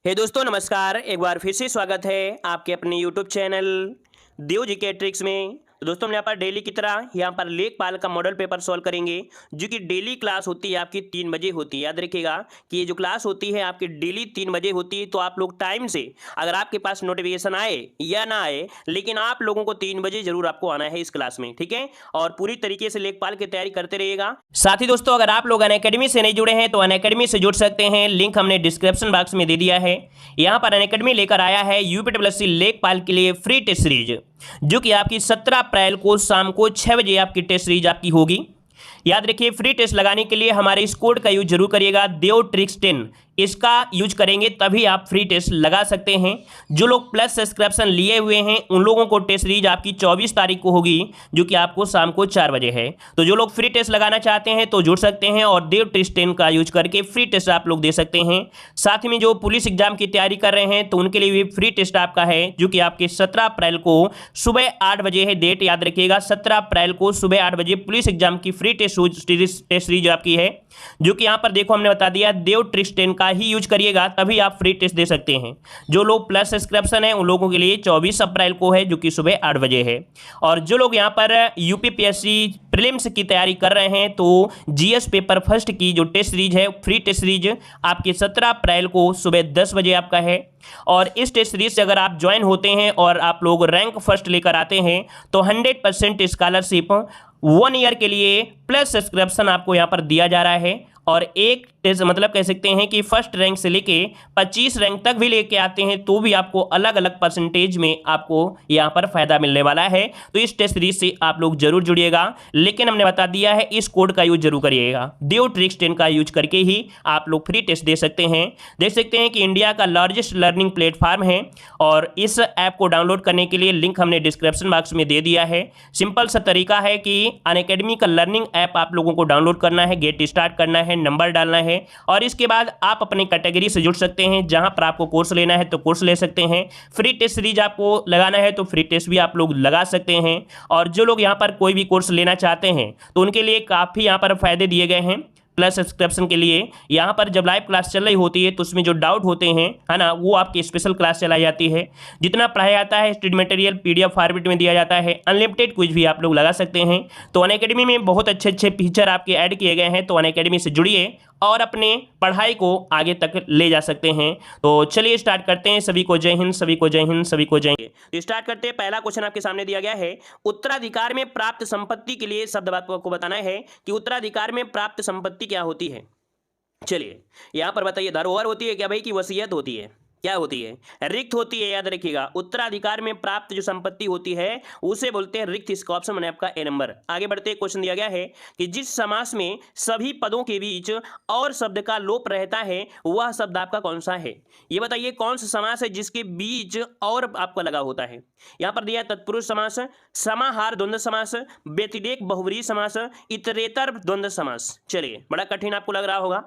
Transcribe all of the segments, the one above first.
हे दोस्तों नमस्कार। एक बार फिर से स्वागत है आपके अपने यूट्यूब चैनल देव जी के ट्रिक्स में। तो दोस्तों हम यहाँ पर डेली की तरह यहाँ पर लेखपाल का मॉडल पेपर सॉल्व करेंगे, जो कि डेली क्लास होती है आपकी 3 बजे होती है। याद रखिएगा कि ये जो क्लास होती है आपकी डेली 3 बजे होती है। तो आप लोग टाइम से, अगर आपके पास नोटिफिकेशन आए या ना आए, लेकिन आप लोगों को 3 बजे जरूर आपको आना है इस क्लास में, ठीक है। और पूरी तरीके से लेखपाल की तैयारी करते रहिएगा। साथ ही दोस्तों अगर आप लोग अनअकैडमी से नहीं जुड़े हैं तो अनअकैडमी से जुड़ सकते हैं, लिंक हमने डिस्क्रिप्शन बॉक्स में दे दिया है। यहाँ पर अनअकैडमी लेकर आया है यूपीपीएससी लेखपाल के लिए फ्री टेस्ट सीरीज, जो कि आपकी 17 अप्रैल को शाम को 6 बजे आपकी टेस्ट सीरीज आपकी होगी। याद रखिए फ्री टेस्ट लगाने के लिए हमारे इस कोड का यूज जरूर करिएगा, देव ट्रिक्स 10। इसका यूज करेंगे तभी आप फ्री टेस्ट लगा सकते हैं। जो लोग प्लस सब्सक्रिप्शन लिए हुए हैं उन लोगों को टेस्ट सीरीज आपकी 24 तारीख को होगी, जो कि आपको शाम को 4 बजे है। तो जो लोग फ्री टेस्ट लगाना चाहते हैं तो जुड़ सकते हैं और देव ट्रिक्स 10 का यूज करके फ्री टेस्ट आप लोग दे सकते हैं। साथ में जो पुलिस एग्जाम की तैयारी कर रहे हैं तो उनके लिए भी फ्री टेस्ट आपका है, जो कि आपके 17 अप्रैल को सुबह 8 बजे है। डेट याद रखिएगा, 17 अप्रैल को सुबह 8 बजे पुलिस एग्जाम की फ्री टेस्ट सीरीज आपकी है, जो कि यहाँ पर देखो हमने बता दिया देव ट्रिक्स 10 का ही यूज करिएगा तभी आप फ्री टेस्ट दे सकते हैं। जो लोग प्लस सब्सक्रिप्शन है उन लोगों के लिए 24 अप्रैल को है, जो कि सुबह 8 बजे है। और जो लोग यहाँ पर यूपीपीएससी प्रीलिम्स की तैयारी कर रहे हैं तो जीएस पेपर फर्स्ट की जो टेस्ट सीरीज है, फ्री टेस्ट सीरीज आपके 17 अप्रैल को सुबह 10 बजे आपका है। और इस टेस्ट सीरीज से अगर आप ज्वाइन होते हैं और आप लोग रैंक फर्स्ट लेकर आते हैं तो 100% स्कॉलरशिप 1 ईयर के लिए प्लस सब्सक्रिप्शन आपको यहाँ पर दिया जा रहा है। और एक टेस्ट मतलब कह सकते हैं कि फर्स्ट रैंक से लेके 25 रैंक तक भी लेके आते हैं तो भी आपको अलग अलग परसेंटेज में आपको यहाँ पर फायदा मिलने वाला है। तो इस टेस्ट सीरीज से आप लोग जरूर जुड़िएगा, लेकिन हमने बता दिया है इस कोड का यूज जरूर करिएगा, देव ट्रिक्स 10 का यूज करके ही आप लोग फ्री टेस्ट दे सकते हैं। देख सकते हैं कि इंडिया का लार्जेस्ट लर्निंग प्लेटफॉर्म है और इस ऐप को डाउनलोड करने के लिए लिंक हमने डिस्क्रिप्शन बॉक्स में दे दिया है। सिंपल सा तरीका है कि अनअकैडमी का लर्निंग ऐप आप लोगों को डाउनलोड करना है, गेट स्टार्ट करना है, नंबर डालना है और इसके बाद आप अपनी कैटेगरी से जुड़ सकते हैं। जहां पर आपको कोर्स लेना है तो कोर्स ले सकते हैं, फ्री टेस्ट सीरीज आपको लगाना है तो फ्री टेस्ट भी आप लोग लगा सकते हैं। और जो लोग यहां पर कोई भी कोर्स लेना चाहते हैं तो उनके लिए काफ़ी यहां पर फायदे दिए गए हैं। प्लस सब्सक्रिप्शन के लिए यहाँ पर जब लाइव क्लास चल रही होती है तो उसमें जो डाउट होते हैं, है ना, वो आपकी स्पेशल क्लास चलाई जाती है। जितना पढ़ाया जाता है स्टडी मटेरियल पीडीएफ फॉर्मेट में दिया जाता है। अनलिमिटेड क्विज भी आप लोग लगा सकते हैं। तो अनअकैडमी में बहुत अच्छे अच्छे फीचर आपके ऐड किए गए हैं। तो अनअकैडमी से जुड़िए और अपने पढ़ाई को आगे तक ले जा सकते हैं। तो चलिए स्टार्ट करते हैं। सभी को जय हिंद, सभी को जय हिंद, सभी को जय हिंद। तो स्टार्ट करते हैं। पहला क्वेश्चन आपके सामने दिया गया है, उत्तराधिकार में प्राप्त संपत्ति के लिए शब्द आपको बताना है कि उत्तराधिकार में प्राप्त संपत्ति क्या होती है। चलिए यहां पर बताइए, धरोहर होती है क्या भाई, की वसीयत होती है, क्या होती है, रिक्त होती है। याद रखिएगा उत्तराधिकार में प्राप्त जो संपत्ति होती है उसे बोलते हैं रिक्त। इसका ऑप्शन बने आपका ए नंबर। आगे बढ़ते क्वेश्चन दिया गया है कि जिस समास में सभी पदों के बीच और शब्द का लोप रहता है वह शब्द आपका कौन सा है। ये बताइए कौन सा समास है जिसके बीच और आपका लगा होता है। यहां पर दिया तत्पुरुष समास, समाहार द्वंद्व समास, व्यतिरेक बहुव्रीहि समास, इतरेतर द्वंद्व समास। चलिए बड़ा कठिन आपको लग रहा होगा,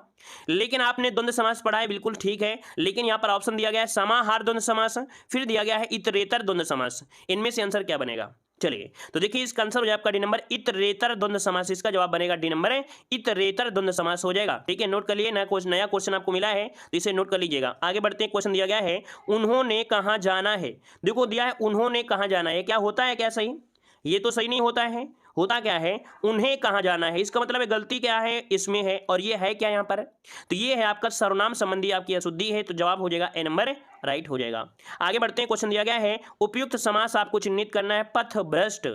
लेकिन आपने द्वंद्व समास पढ़ा है, बिल्कुल ठीक है। लेकिन यहां पर ऑप्शन दिया गया है समाहार द्वंद्व समास, फिर दिया गया है इतरेतर द्वंद्व समास। इनमें से आंसर क्या बनेगा। चलिए तो देखिए इसका आंसर हो जाएगा आपका डी नंबर, इतरेतर द्वंद्व समास। इसका जवाब बनेगा डी नंबर है, इतरेतर द्वंद्व समास हो जाएगा। ठीक है, नोट कर लिए। नया क्वेश्चन आपको मिला है तो इसे नोट कर लीजिएगा। आगे बढ़ते हैं। क्वेश्चन दिया गया है उन्होंने कहां जाना है। देखो दिया है उन्होंने कहां जाना है, क्या होता है, क्या सही, ये तो सही नहीं होता है। होता क्या है, उन्हें कहां जाना है। इसका मतलब है गलती क्या है इसमें है, और ये है क्या यहाँ पर, तो ये है आपका सर्वनाम संबंधी आपकी अशुद्धि है। तो जवाब हो जाएगा ए नंबर, राइट हो जाएगा। आगे बढ़ते हैं। क्वेश्चन दिया गया है उपयुक्त समास आपको चिन्हित करना है। पथ भ्रष्ट,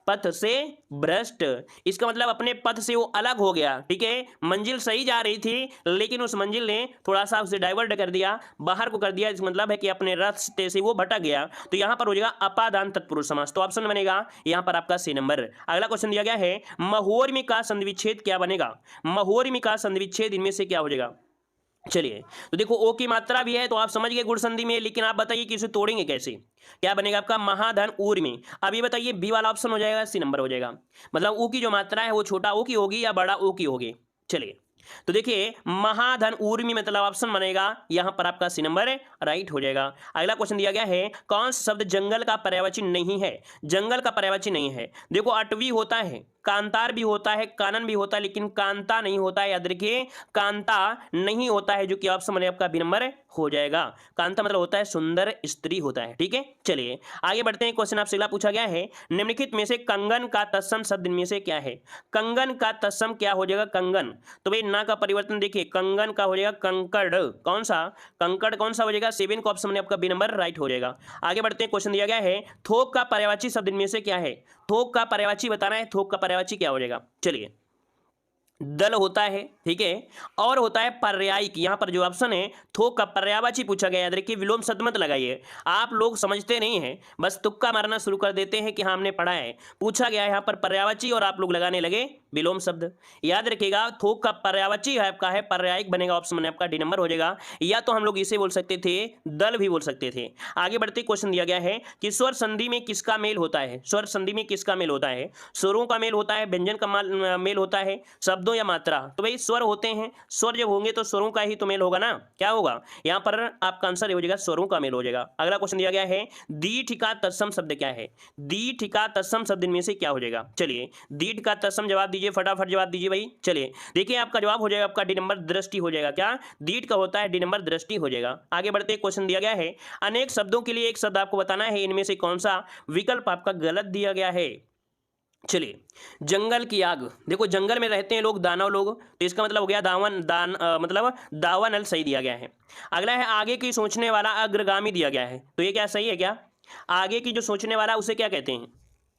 पथ से भ्रष्ट, इसका मतलब अपने पथ से वो अलग हो गया। ठीक है, मंजिल सही जा रही थी लेकिन उस मंजिल ने थोड़ा सा उसे डाइवर्ट कर दिया, बाहर को कर दिया। इसका मतलब है कि अपने रास्ते से वो भटक गया। तो यहां पर हो जाएगा अपादान तत्पुरुष समास। तो ऑप्शन बनेगा यहां पर आपका सी नंबर। अगला क्वेश्चन दिया गया है महोर्मी का संधिविच्छेद क्या बनेगा। महोर्मी का संधिविच्छेद इनमें से क्या हो जाएगा। चलिए तो देखो ओ की मात्रा भी है तो आप समझ गए गुण संधि में, लेकिन आप बताइए कि इसे तोड़ेंगे कैसे। क्या बनेगा आपका महाधन ऊर में। अब ये बताइए बी वाला ऑप्शन हो जाएगा, सी नंबर हो जाएगा। मतलब ऊ की जो मात्रा है वो छोटा ओ की होगी या बड़ा ओ की होगी। चलिए तो देखिए महाधन ऊर्मी मतलब ऑप्शन बनेगा यहां पर आपका सी नंबर राइट हो जाएगा। अगला क्वेश्चन दिया गया है कौन सा शब्द जंगल का पर्यायवाची नहीं है। जंगल का पर्यायवाची नहीं है। देखो अटवी होता है, कांतार भी होता है, कानन भी होता है, लेकिन कांता नहीं होता है। याद रखिए कांता नहीं होता है, जो कि ऑप्शन में आपका बी नंबर हो जाएगा। कांता मतलब होता है सुंदर स्त्री होता है। ठीक है, चलिए आगे बढ़ते हैं। क्वेश्चन आपसे अगला पूछा गया है, निम्नलिखित में से कंगन का तत्सम शब्द में से क्या है? कंगन का तत्सम क्या हो जाएगा? कंगन। तो भाई ना का परिवर्तन देखिए, कंगन का हो जाएगा कंकड़। कौन सा? कंकड़ कौन सा हो जाएगा? 7 का ऑप्शन में आपका बी नंबर राइट हो जाएगा। आगे बढ़ते हैं। क्वेश्चन दिया गया है, थोक का पर्यायवाची शब्द में से क्या है? थोक का पर्यायवाची बताना है। थोक का पर्यायवाची क्या हो जाएगा? चलिए, दल होता है, ठीक है, और होता है पर्यायिक। यहां पर जो ऑप्शन है थोक का पर्यायवाची पूछा गया। याद रखिए विलोम शब्द मत लगाइए, आप लोग समझते नहीं हैं, बस तुक्का मारना शुरू कर देते हैं कि हाँ हमने पढ़ा है। पूछा गया है यहाँ पर पर्यायवाची और आप लोग लगाने लगे विलोम शब्द। याद रखिएगा थोक का पर्यायवाची है आपका है पर्यायिक बनेगा, ऑप्शन में आपका डी नंबर हो जाएगा। या तो हम लोग इसे बोल सकते थे, दल भी बोल सकते थे। आगे बढ़ते क्वेश्चन दिया गया है कि स्वर संधि में किसका मेल होता है? स्वर संधि में किसका मेल होता है? स्वरों का मेल होता है, व्यंजन का मेल होता है, शब्दों या मात्रा? तो भाई स्वर होते हैं, स्वर जब होंगे तो स्वरों का ही तो मेल होगा ना। क्या होगा यहाँ पर? आपका आंसर हो जाएगा स्वरों का मेल हो जाएगा। अगला क्वेश्चन दिया गया है, दीर्घ का तत्सम शब्द क्या है? दीर्घ का तत्सम शब्द में से क्या हो जाएगा? चलिए दीर्घ का तत्सम जवाब दीजिए, फटाफट जवाब दीजिए भाई। चलिए देखिए आपका जवाब हो जाएगा आपका डी नंबर दृष्टि हो जाएगा। क्या दीर्घ का होता है? डी नंबर दृष्टि हो जाएगा। आगे बढ़ते क्वेश्चन दिया गया है, अनेक शब्दों के लिए एक शब्द आपको बताना है, इनमें से कौन सा विकल्प आपका गलत दिया गया है? चलिए, जंगल की आग। देखो जंगल में रहते हैं लोग, दानव लोग, तो इसका मतलब हो गया मतलब दावानल सही दिया गया है। अगला है, आगे की सोचने वाला अग्रगामी दिया गया है, तो ये क्या सही है? क्या आगे की जो सोचने वाला उसे क्या कहते हैं?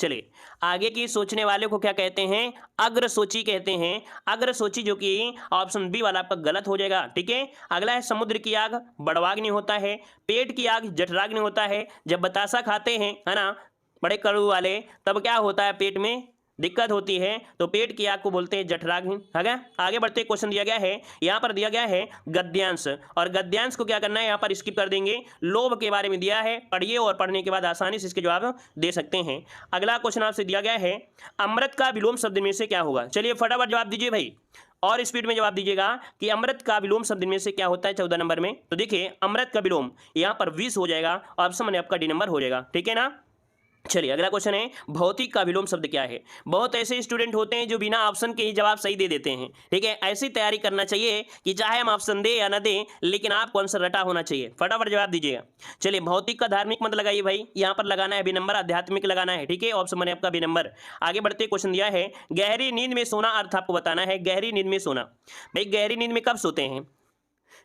चलिए, आगे की सोचने वाले को क्या कहते हैं? अग्रसोची कहते हैं। अग्रसोची, जो कि ऑप्शन बी वाला आपका गलत हो जाएगा। ठीक है, अगला है, समुद्र की आग बड़वाग्नि होता है, पेट की आग जठराग्नि होता है। जब बतासा खाते हैं, है ना, बड़े कड़ू वाले, तब क्या होता है? पेट में दिक्कत होती है, तो पेट की आग को बोलते हैं जठराग्नि। है क्या? आगे बढ़ते क्वेश्चन दिया गया है, यहाँ पर दिया गया है गद्यांश, और गद्यांश को क्या करना है? यहाँ पर स्किप कर देंगे। लोभ के बारे में दिया है, पढ़िए और पढ़ने के बाद आसानी से इसके जवाब दे सकते हैं। अगला क्वेश्चन आपसे दिया गया है, अमृत का विलोम शब्द में से क्या होगा? चलिए फटाफट जवाब दीजिए भाई, और स्पीड में जवाब दीजिएगा कि अमृत का विलोम शब्द में से क्या होता है 14 नंबर में। तो देखिए अमृत का विलोम यहाँ पर विष हो जाएगा, ऑप्शन में आपका डी नंबर हो जाएगा। ठीक है ना। चलिए अगला क्वेश्चन है, भौतिक का विलोम शब्द क्या है? बहुत ऐसे स्टूडेंट होते हैं जो बिना ऑप्शन के ही जवाब सही दे देते हैं। ठीक है, ऐसी तैयारी करना चाहिए कि चाहे हम ऑप्शन दे या ना दे, लेकिन आपको आंसर रटा होना चाहिए। फटाफट जवाब दीजिएगा। चलिए, भौतिक का धार्मिक मत लगाइए भाई, यहाँ पर लगाना है बी नंबर, आध्यात्मिक लगाना है। ठीक है, ऑप्शन में आपका बी नंबर। आगे बढ़ते क्वेश्चन दिया है, गहरी नींद में सोना अर्थ आपको बताना है। गहरी नींद में सोना, भाई गहरी नींद में कब सोते हैं?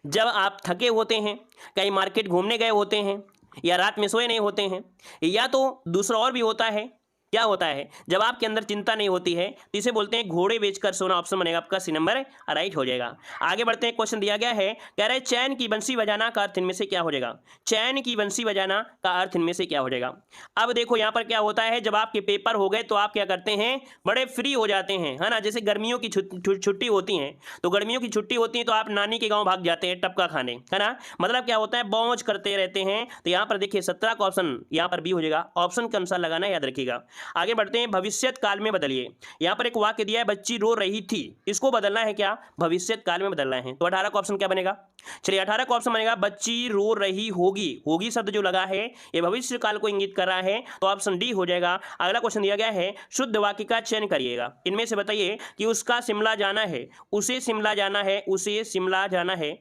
जब आप थके होते हैं, कहीं मार्केट घूमने गए होते हैं, या रात में सोए नहीं होते हैं, या तो दूसरा और भी होता है। क्या होता है? जब आपके अंदर चिंता नहीं होती है, तो इसे बोलते हैं घोड़े बेचकर सोना, ऑप्शन बनेगा आपका सी नंबर राइट हो जाएगा। आगे बढ़ते हैं, क्वेश्चन दिया गया है, कह रहे हैं चैन की बंसी बजाना का अर्थ इनमें से क्या हो जाएगा? चैन की बंसी बजाना का अर्थ इनमें से क्या हो जाएगा? अब देखो यहाँ पर क्या होता है, जब आपके पेपर हो गए तो आप क्या करते हैं? बड़े फ्री हो जाते हैं, है ना। जैसे गर्मियों की छुट्टी होती है, तो गर्मियों की छुट्टी होती है तो आप नानी के गाँव भाग जाते हैं टपका खाने, है ना। मतलब क्या होता है? मौज करते रहते हैं। तो यहाँ पर देखिए 17 का ऑप्शन यहाँ पर बी हो जाएगा, ऑप्शन के अनुसार लगाना है, याद रखिएगा। आगे बढ़ते हैं, भविष्यत काल में बदलिए। यहाँ पर एक वाक्य दिया है, बच्ची रो रही थी, इसको बदलना है क्या? भविष्यत काल में बदलना है। तो 18 का ऑप्शन क्या बनेगा? चलिए 18 का ऑप्शन बनेगा, बच्ची रो रही होगी। होगी शब्द जो लगा है ये भविष्य काल को इंगित कर रहा है, तो ऑप्शन डी हो जाएगा। अगला क्वेश्चन दिया गया है, शुद्ध वाक्य का चयन करिएगा। इनमें से बताइए कि उसका शिमला जाना है, उसे शिमला जाना है, उसे शिमला जाना है।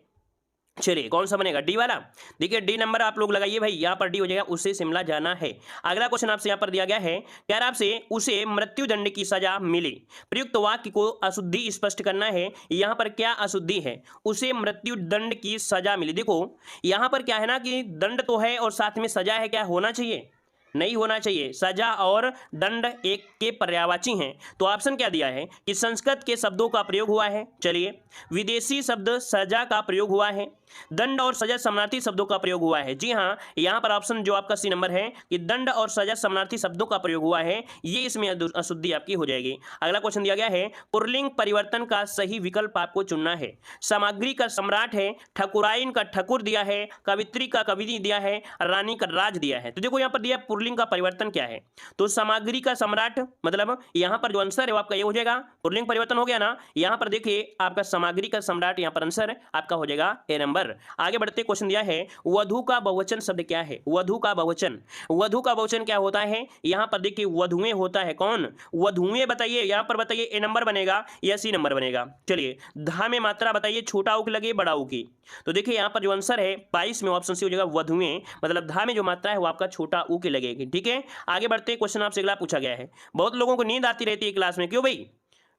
चलिए कौन सा बनेगा? डी वाला। देखिए डी नंबर आप लोग लगाइए भाई, यहाँ पर डी हो जाएगा, उसे शिमला जाना है। अगला क्वेश्चन आपसे यहाँ पर दिया गया है, कह रहा आपसे उसे मृत्युदंड की सजा मिली। प्रयुक्त वाक्य को अशुद्धि स्पष्ट करना है। यहाँ पर क्या अशुद्धि है? उसे मृत्युदंड की सजा मिली। देखो यहाँ पर क्या है ना कि दंड तो है और साथ में सजा है, क्या होना चाहिए? नहीं होना चाहिए। सजा और दंड एक के पर्यायवाची हैं। तो ऑप्शन क्या दिया है कि संस्कृत के शब्दों का प्रयोग हुआ है। चलिए, विदेशी शब्द सजा का प्रयोग हुआ है, दंड और सजा समानार्थी शब्दों का प्रयोग हुआ है। जी हाँ, यहाँ पर ऑप्शन जो आपका सी नंबर है कि दंड और सजा समानार्थी शब्दों का प्रयोग हुआ है, ये इसमें अशुद्धि आपकी हो जाएगी। अगला क्वेश्चन दिया गया है, पुल्लिंग परिवर्तन का सही विकल्प आपको चुनना है। सामग्री का सम्राट है, ठकुराइन का ठकुर दिया है, कवित्री का कवि दिया है, रानी का राज दिया है। तो देखो यहाँ पर दिया पुल्लिंग पुल्लिंग का परिवर्तन क्या है? तो सामग्री का सम्राट, मतलब यहाँ पर जो आंसर है वो आपका ये हो जाएगा, पुल्लिंग परिवर्तन हो गया ना। यहाँ पर देखिए आपका सामग्री का सम्राट, यहाँ पर आंसर आपका हो जाएगा ए नंबर। आगे बढ़ते क्वेश्चन दिया है वधु का बहुवचन शब्द क्या है? वधु का बहुवचन, वधु का बहुवचन क्या होता है? यहाँ पर देखिए वधुएं होता है। कौन? वधुएं। बताइए यहाँ पर, बताइए ए नंबर बनेगा या सी नंबर बनेगा? चलिए धा में मात्रा बताइए, छोटा उ की लगे बड़ा उ की? तो देखिए यहाँ पर जो आंसर है 22 में ऑप्शन सी हो जाएगा वधुएं, मतलब धा में जो मात्रा है वो आपका छोटा उ की लगेगी। ठीक है, आगे बढ़ते क्वेश्चन आपसे अगला पूछा गया है। बहुत लोगों को नींद आती रहती है क्लास में, क्यों भाई?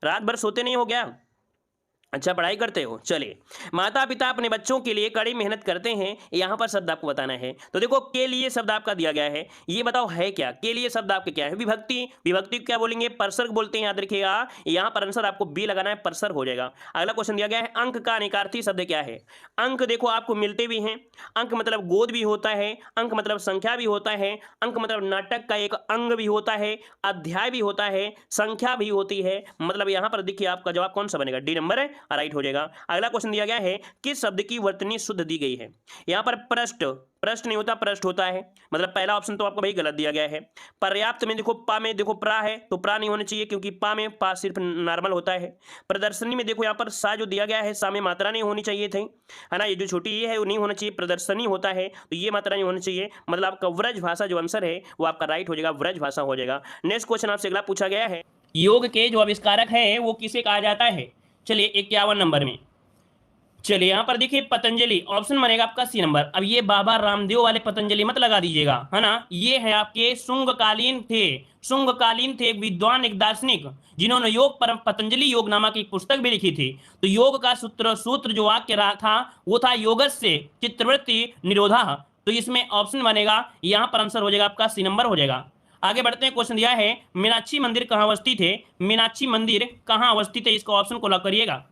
रात भर सोते नहीं हो क्या? अच्छा पढ़ाई करते हो? चलिए, माता पिता अपने बच्चों के लिए कड़ी मेहनत करते हैं, यहाँ पर शब्द आपको बताना है। तो देखो के लिए शब्द आपका दिया गया है, ये बताओ है क्या? के लिए शब्द आपके क्या है? विभक्ति। विभक्ति को क्या बोलेंगे? परसर्ग बोलते हैं, याद रखिएगा। यहाँ पर आंसर आपको बी लगाना है, परसर्ग हो जाएगा। अगला क्वेश्चन दिया गया है अंक का अनेकार्थी शब्द क्या है? अंक देखो आपको मिलते भी हैं, अंक मतलब गोद भी होता है, अंक मतलब संख्या भी होता है, अंक मतलब नाटक का एक अंग भी होता है, अध्याय भी होता है, संख्या भी होती है। मतलब यहाँ पर देखिए आपका जवाब कौन सा बनेगा? डी नंबर है, राइट हो जाएगा। अगला क्वेश्चन दिया गया है किस शब्द की वर्तनी शुद्ध दी गई है? यहाँ पर पृष्ठ, पृष्ठ नहीं होता पृष्ठ होता है, मतलब पहला ऑप्शन तो आपको भाई गलत दिया गया है। पर्याप्त में देखो पा में देखो प्रा है, तो प्रा नहीं होना चाहिए क्योंकि पा में पा सिर्फ नॉर्मल होता है। प्रदर्शनी में देखो यहाँ पर सा जो दिया गया है, सा में मात्रा नहीं होनी चाहिए थी, है ना। ये जो छोटी ये है वो नहीं होना चाहिए, प्रदर्शनी होता है तो ये मात्रा नहीं होनी चाहिए। मतलब आपका व्रज भाषा जो आंसर है वो आपका राइट हो जाएगा, व्रज भाषा हो जाएगा। नेक्स्ट क्वेश्चन आपसे अगला पूछा गया है योग के जो आविष्कारक है वो किसे कहा जाता है? चलिए 51 नंबर में, चलिए यहाँ पर देखिए पतंजलि, ऑप्शन बनेगा आपका सी नंबर। अब ये बाबा रामदेव वाले पतंजलि मत लगा दीजिएगा, है ना। ये है आपके शुंगकालीन थे, शुंगकालीन थे एक विद्वान, एक दार्शनिक, जिन्होंने योग पर पतंजलि योग नामक एक पुस्तक भी लिखी थी। तो योग का सूत्र जो वाक्य रहा था वो था योगस्य चित्तवृत्ति निरोधा। तो इसमें ऑप्शन बनेगा, यहाँ पर आंसर हो जाएगा आपका सी नंबर हो जाएगा। आगे बढ़ते हैं, क्वेश्चन दिया है मीनाक्षी मंदिर कहाँ अवस्थित है? मीनाक्षी मंदिर कहाँ अवस्थित है, इसका ऑप्शन को लॉक करिएगा।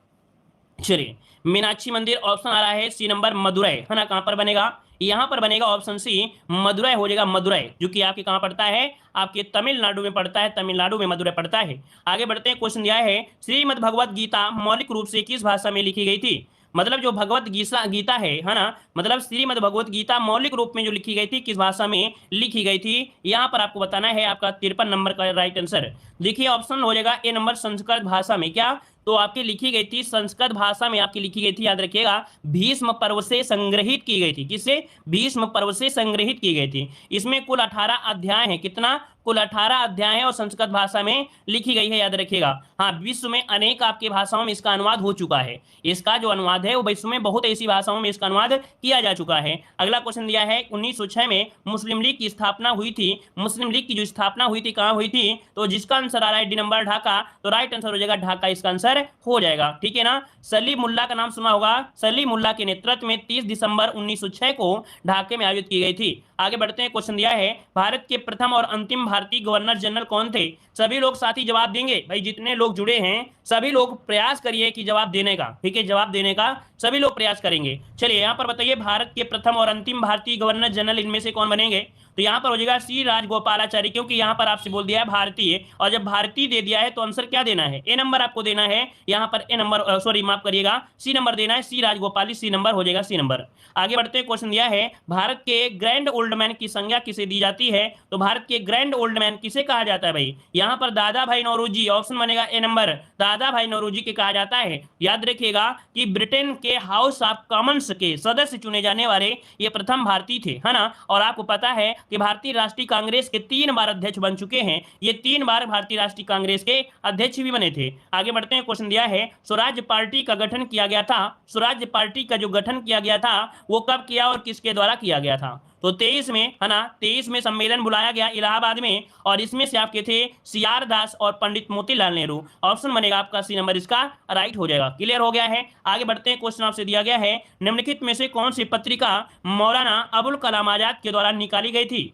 चलिए मीनाक्षी मंदिर ऑप्शन आ रहा है सी नंबर मदुरै, है ना। कहां पर बनेगा? यहां पर बनेगा ऑप्शन सी मदुरै हो जाएगा, मदुरै, जो कि आपके कहां पड़ता है? आपके तमिलनाडु में पड़ता है, तमिलनाडु में मदुरै पड़ता है। आगे बढ़ते हैं, क्वेश्चन दिया है श्रीमद् भगवत गीता मौलिक रूप से किस भाषा में लिखी गई थी? मतलब जो भगवत गीता है ना, मतलब श्रीमद् भगवत गीता मौलिक रूप में जो लिखी गई थी किस भाषा में लिखी गई थी? यहाँ पर आपको बताना है आपका 53 नंबर का राइट आंसर। देखिए ऑप्शन हो जाएगा ए नंबर संस्कृत भाषा में। क्या? तो आपकी लिखी गई थी संस्कृत भाषा में, आपकी लिखी गई थी, याद रखिएगा, भीष्म पर्व से संग्रहित की गई थी। किससे? भीष्म पर्व से संग्रहित की गई थी। इसमें कुल 18 अध्याय हैं। कितना? कुल 18 अध्याय है और संस्कृत भाषा में लिखी गई है, याद रखिएगा। हाँ, विश्व में अनेक आपके भाषाओं में इसका अनुवाद हो चुका है। इसका जो अनुवाद है वो विश्व में बहुत ऐसी भाषाओं में इसका अनुवाद किया जा चुका है। अगला क्वेश्चन दिया है 1906 में मुस्लिम लीग की स्थापना हुई थी। मुस्लिम लीग की जो स्थापना हुई थी कहाँ हुई थी? तो जिसका आंसर आ रहा है डी नंबर ढाका, तो राइट आंसर हो जाएगा ढाका, इसका आंसर हो जाएगा। ठीक है ना। सलीमुल्लाह का नाम सुना होगा, सलीमुल्लाह के नेतृत्व में 30 दिसंबर 1906 को ढाके में आयोजित की गई थी। आगे बढ़ते हैं, क्वेश्चन दिया है भारत के प्रथम और अंतिम भारतीय गवर्नर जनरल कौन थे? सभी लोग साथी जवाब देंगे भाई, जितने लोग जुड़े हैं सभी लोग प्रयास करिए कि जवाब देने का। ठीक है, जवाब देने का सभी लोग प्रयास करेंगे। चलिए यहाँ पर बताइए भारत के प्रथम और अंतिम भारतीय गवर्नर जनरल इनमें से कौन बनेंगे? तो यहाँ पर हो जाएगा सी राजगोपालाचारी, क्योंकि यहाँ पर आपसे बोल दिया है भारतीय, और जब भारतीय दे दिया है तो आंसर क्या देना है? ए नंबर आपको देना है। यहाँ पर ए नंबर, सॉरी माफ करिएगा, सी नंबर देना है, सी राजगोपाली, सी नंबर हो जाएगा, सी नंबर। आगे बढ़ते हैं, क्वेश्चन दिया है भारत के ग्रैंड ओल्ड मैन की संज्ञा किसे दी जाती है? तो भारत के ग्रैंड ओल्ड मैन किसे कहा जाता है भाई? यहाँ पर दादा भाई नौरोजी, ऑप्शन बनेगा ए नंबर, दादा भाई नौरोजी के कहा जाता है। याद रखिएगा कि ब्रिटेन के हाउस ऑफ कॉमन्स के सदस्य चुने जाने वाले ये प्रथम भारतीय थे, है ना। और आपको पता है कि भारतीय राष्ट्रीय कांग्रेस के 3 बार अध्यक्ष बन चुके हैं। ये 3 बार भारतीय राष्ट्रीय कांग्रेस के अध्यक्ष भी बने थे। आगे बढ़ते हैं, क्वेश्चन दिया है स्वराज्य पार्टी का गठन किया गया था। स्वराज्य पार्टी का जो गठन किया गया था वो कब किया और किसके द्वारा किया गया था? तो 23 में, है ना, 23 में सम्मेलन बुलाया गया इलाहाबाद में, और इसमें से आपके थे सीआर दास और पंडित मोतीलाल नेहरू। ऑप्शन बनेगा आपका सी नंबर, इसका राइट हो जाएगा। क्लियर हो गया है। आगे बढ़ते हैं, क्वेश्चन आपसे दिया गया है निम्नलिखित में से कौन सी पत्रिका मौलाना अबुल कलाम आजाद के द्वारा निकाली गई थी?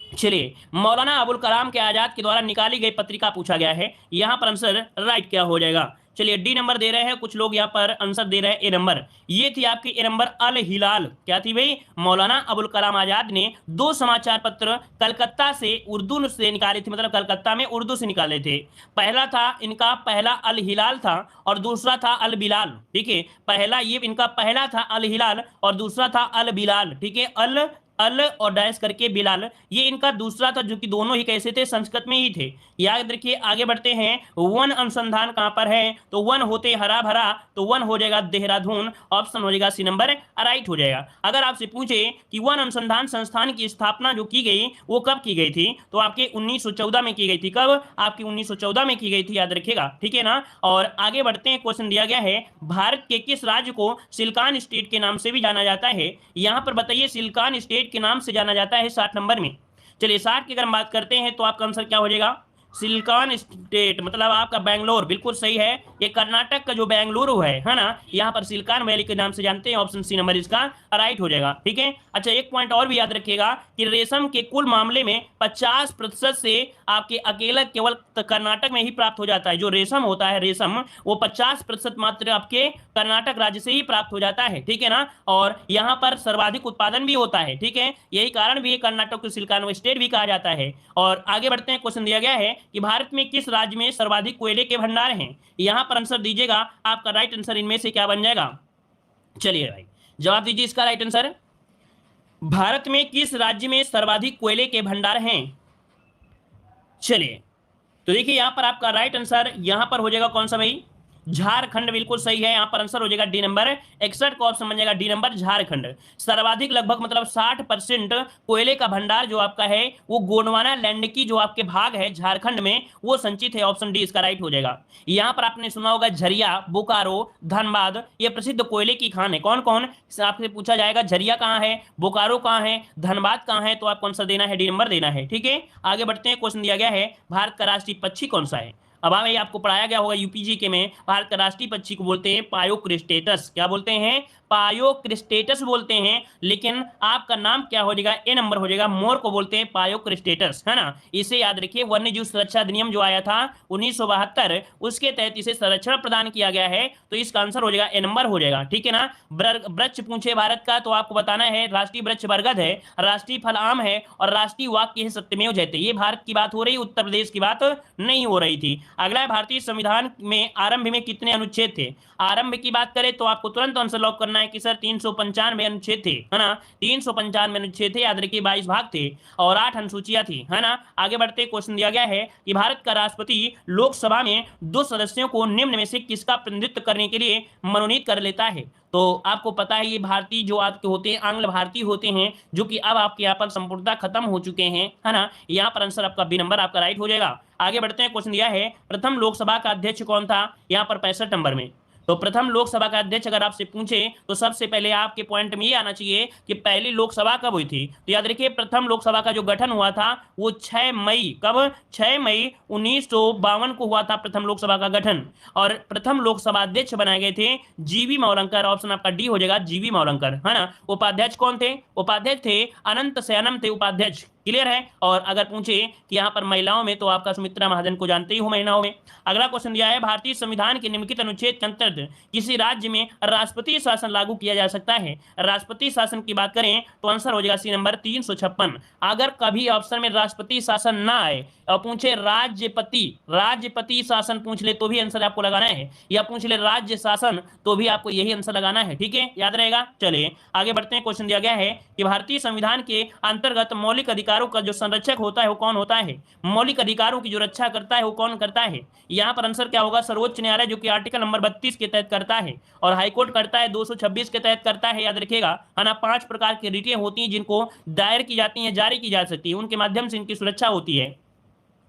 चलिए मौलाना अबुल कलाम के आजाद के द्वारा निकाली गई पत्रिका पूछा गया है। यहाँ पर आंसर राइट क्या हो जाएगा? चलिए डी नंबर दे रहे हैं कुछ लोग, यहाँ पर आंसर दे रहे हैं ए नंबर। ये थी आपकी ए नंबर अल हिलाल। क्या थी भाई? मौलाना अबुल कलाम आजाद ने 2 समाचार पत्र कलकत्ता से उर्दू से निकाले थे, मतलब कलकत्ता में उर्दू से निकाले थे। पहला था इनका, पहला अल हिलाल था और दूसरा था अल बिलाल। ठीक है, पहला ये इनका पहला था अल हिलाल और दूसरा था अल बिलाल। ठीक है, अल अल और डैश करके बिलाल, ये इनका दूसरा था, जो कि दोनों ही कैसे थे, संस्कृत में ही थे। याद रखिए। आगे बढ़ते हैं, वन अनुसंधान कहां पर है, तो वन होते हरा भरा, तो वन हो जाएगा देहरादून, ऑप्शन हो जाएगा सी नंबर राइट हो जाएगा। अगर आपसे पूछे कि वन अनुसंधान संस्थान की स्थापना जो की गई वो कब की गई थी, तो आपके 1914 में की गई थी। कब? आपकी 1914 में की गई थी, याद रखिएगा, ठीक है ना। और आगे बढ़ते हैं, क्वेश्चन दिया गया है, भारत के किस राज्य को सिलिकॉन स्टेट के नाम से भी जाना जाता है? यहां पर बताइए, सिलिकॉन स्टेट के नाम से जाना जाता है 60 नंबर में। चलिए 60 की अगर हम बात करते हैं तो आपका आंसर क्या हो जाएगा? सिलिकॉन स्टेट मतलब आपका बैंगलोर, बिल्कुल सही है। ये कर्नाटक का जो बेंगलुरु है ना, यहाँ पर सिलिकॉन वैली के नाम से जानते हैं, ऑप्शन सी नंबर इसका राइट हो जाएगा, ठीक है। अच्छा, एक पॉइंट और भी याद रखिएगा कि रेशम के कुल मामले में 50% से आपके अकेला केवल कर्नाटक में ही प्राप्त हो जाता है। जो रेशम होता है, रेशम, वो 50% मात्र आपके कर्नाटक राज्य से ही प्राप्त हो जाता है, ठीक है ना। और यहाँ पर सर्वाधिक उत्पादन भी होता है, ठीक है, यही कारण भी कर्नाटक को सिलिकॉन स्टेट भी कहा जाता है। और आगे बढ़ते हैं, क्वेश्चन दिया गया है कि भारत में किस राज्य में सर्वाधिक कोयले के भंडार हैं? यहां पर आंसर दीजिएगा, आपका राइट आंसर इनमें से क्या बन जाएगा? चलिए भाई जवाब दीजिए इसका राइट आंसर। भारत में किस राज्य में सर्वाधिक कोयले के भंडार हैं? चलिए, तो देखिए यहां पर आपका राइट आंसर यहां पर हो जाएगा कौन सा भाई? झारखंड, बिल्कुल सही है। यहां पर आंसर हो जाएगा डी नंबर 61 का ऑप्शन बन जाएगा डी नंबर झारखंड। सर्वाधिक लगभग मतलब 60% कोयले का भंडार जो आपका है वो गोंडवाना लैंड की जो आपके भाग है झारखंड में वो संचित है, ऑप्शन डी इसका राइट हो जाएगा। यहां पर आपने सुना होगा झरिया, बोकारो, धनबाद, ये प्रसिद्ध कोयले की खान है। कौन कौन आपसे पूछा जाएगा, झरिया कहां है, बोकारो कहां है, धनबाद कहां है, तो आपको आंसर देना है डी नंबर देना है, ठीक है। आगे बढ़ते हैं, क्वेश्चन दिया गया है, भारत का राष्ट्रीय पक्षी कौन सा है? अब भाई आपको पढ़ाया गया होगा यूपीजी के में, भारत का राष्ट्रीय पक्षी को बोलते हैं पायोक्रिस्टेटस। क्या बोलते हैं? पायोक्रिस्टेटस बोलते हैं। लेकिन आपका नाम क्या हो जाएगा? ए नंबर हो जाएगा। मोर को बोलते हैं पायोक्रिस्टेटस, है ना। इसे याद रखिए, वन्य जीव सुरक्षा अधिनियम जो आया था 1972, उसके तहत इसे संरक्षण प्रदान किया गया है, तो इसका आंसर हो जाएगा ए नंबर हो जाएगा, ठीक है ना। वृक्ष पूछे भारत का, तो आपको बताना है राष्ट्रीय वृक्ष बरगद है, राष्ट्रीय फल आम है, और राष्ट्रीय वाक्य है सत्यमेव जयते। ये भारत की बात हो रही, उत्तर प्रदेश की बात नहीं हो रही थी। अगला है, भारतीय संविधान में आरंभ में कितने अनुच्छेद थे? आरंभ की बात करें तो आपको तुरंत आंसर लॉक करना है कि सर 395 अनुच्छेद थे, है ना। 395 अनुच्छेद थे, याद रखिए, 22 भाग थे और 8 अनुसूचियां थी, है ना। आगे बढ़ते, क्वेश्चन दिया गया है कि भारत का राष्ट्रपति लोकसभा में 2 सदस्यों को निम्न में से किसका प्रतिनिधित्व करने के लिए मनोनीत कर लेता है? तो आपको पता है ये भारतीय जो आपके होते हैं आंग्ल भारतीय होते हैं, जो कि अब आपके यहाँ पर संपूर्णतः खत्म हो चुके हैं, है ना। यहाँ पर आंसर आपका बी नंबर आपका राइट हो जाएगा। आगे बढ़ते हैं, क्वेश्चन दिया है, प्रथम लोकसभा का अध्यक्ष कौन था? यहाँ पर 65 नंबर में। तो प्रथम लोकसभा का अध्यक्ष अगर आपसे पूछे तो सबसे पहले आपके पॉइंट में ये आना चाहिए कि पहली लोकसभा कब हुई थी। तो याद रखिए, प्रथम लोकसभा का जो गठन हुआ था वो 6 मई, कब? 6 मई 1952 को हुआ था प्रथम लोकसभा का गठन। और प्रथम लोकसभा अध्यक्ष बनाए गए थे जीवी मावलंकर, ऑप्शन आपका डी हो जाएगा, जीवी मावलंकर, है ना। उपाध्यक्ष कौन थे? उपाध्यक्ष थे अनंत शयनम थे उपाध्यक्ष, क्लियर है। और अगर पूछे कि यहाँ पर महिलाओं में, तो आपका सुमित्रा महाजन को जानते ही हो महिलाओं में। अगला क्वेश्चन दिया है, भारतीय संविधान के निम्नलिखित अनुच्छेद के अंतर्गत किसी राज्य में राष्ट्रपति शासन लागू किया जा सकता है? राष्ट्रपति शासन की बात करें तो आंसर हो जाएगा सी नंबर 356। अगर कभी ऑप्शन में राष्ट्रपति शासन ना आए और पूछे राज्यपति शासन पूछ ले तो भी आंसर आपको लगाना है, या पूछ ले राज्य शासन तो भी आपको यही आंसर लगाना है, ठीक है, याद रहेगा। चलिए आगे बढ़ते हैं, क्वेश्चन दिया गया है कि भारतीय संविधान के अंतर्गत मौलिक अधिकारों का जो संरक्षक होता है वो कौन होता है? मौलिक अधिकारों की जो रक्षा करता है वो कौन करता है? यहाँ पर आंसर क्या होगा? सर्वोच्च न्यायालय, जो कि आर्टिकल नंबर 32 के तहत करता है, और हाईकोर्ट करता है 226 के तहत करता है, याद रखिएगा, है ना। 5 प्रकार की रिटें होती हैं जिनको दायर की जाती हैं, जारी की जा सकती है, उनके माध्यम से इनकी सुरक्षा होती है।